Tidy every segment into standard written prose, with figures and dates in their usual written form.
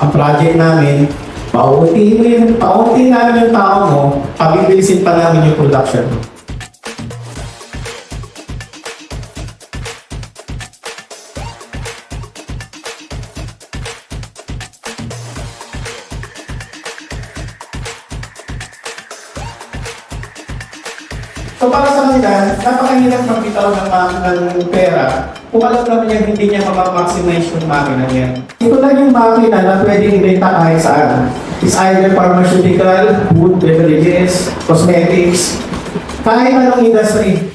Ang project namin, paunti namin yung tao mo, pabibilisin pa namin yung production. So para sa kanila, napakahirap magbitaw ng pera kung alam naman niya hindi niya mapamaximize yung makina niya. Ito lang yung makina na pwedeng ibenta kahit saan. It's either pharmaceutical, food, beverages, cosmetics, kahit anong industry.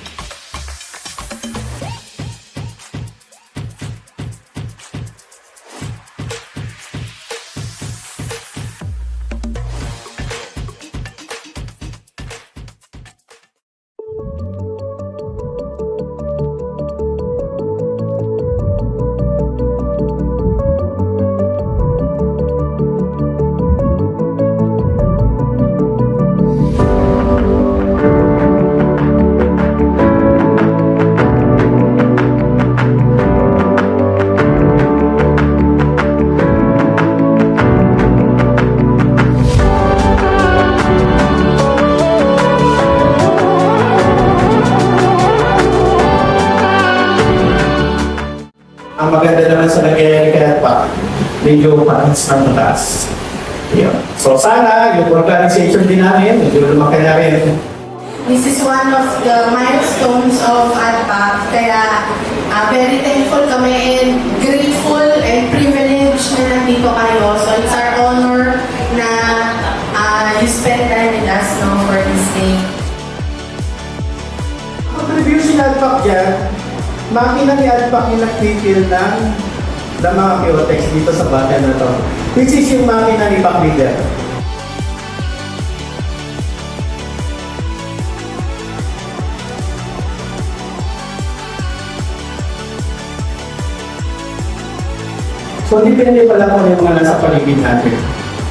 Ang maganda naman sa nangyayari kaya pa, medyo patins ng mataas. Yun. So sana yung organization din namin, medyo lumaki na rin. This is one of the milestones of ADPAC, kaya very thankful kami and grateful and privileged na nandito kayo. So it's our honor na you spend time with us for this day. Ang preview si ADPAC dyan, makina ni ADPAC yung nag-refill ng mga Piotex dito sa bayan na to. Which is yung makina ni PAC Leader. So, depende pala kung yung mga nasa paligid natin.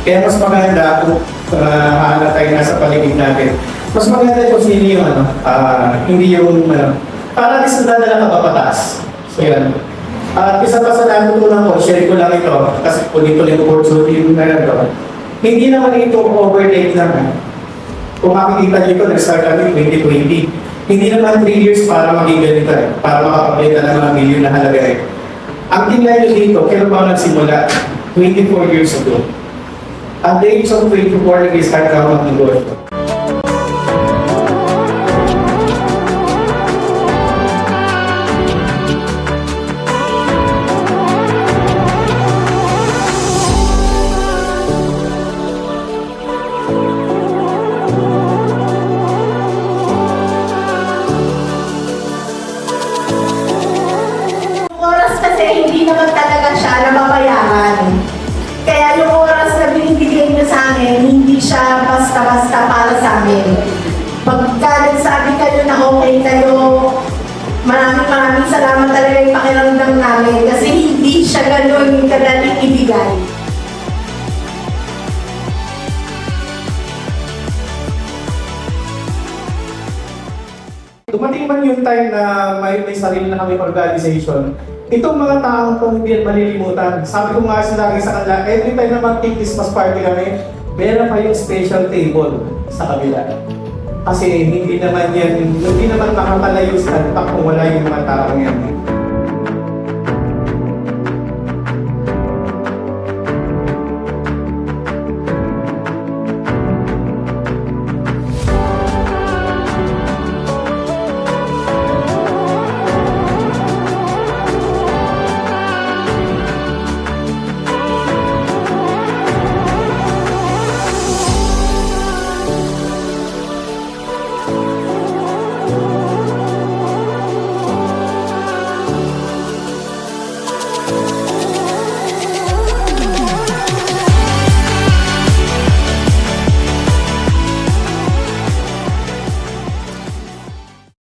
Kaya mas maganda kung hahanap tayo nasa paligid natin. Mas maganda kung sino yung hindi yung para di sa dadala ka papataas. So, yan. At isa pa sa natutunan ko, share ko lang ito kasi tuloy-tuloy opportunity na ito. Hindi naman ito overnight lang. Kung makikita nyo ito, nag-start kami 2020. Hindi naman 3 years para maging ganito para makapagpalita ng mga milyon na halaga Ang tingnan nyo dito, kailan ba nagsimula? 24 years ago. At the age of 24, nag-start ako mag-negosyo. Hindi naman talaga siya nababayaran. Kaya yung oras na binibigay niyo sa amin, hindi siya basta-basta para sa amin. Pagka nagsabi kayo na okay kayo, maraming salamat talaga yung pakiramdam namin kasi hindi siya ganun kadaling ibigay. Dumating man yung time na may sarili na kami organization, itong mga taong to hindi yan malilimutan. Sabi ko nga sila sa kanila, every time na mag-Christmas party kami, meron pa yung special table sa kabila. Kasi hindi naman makapalayo sa ADPAC kung wala yung mga taong yan.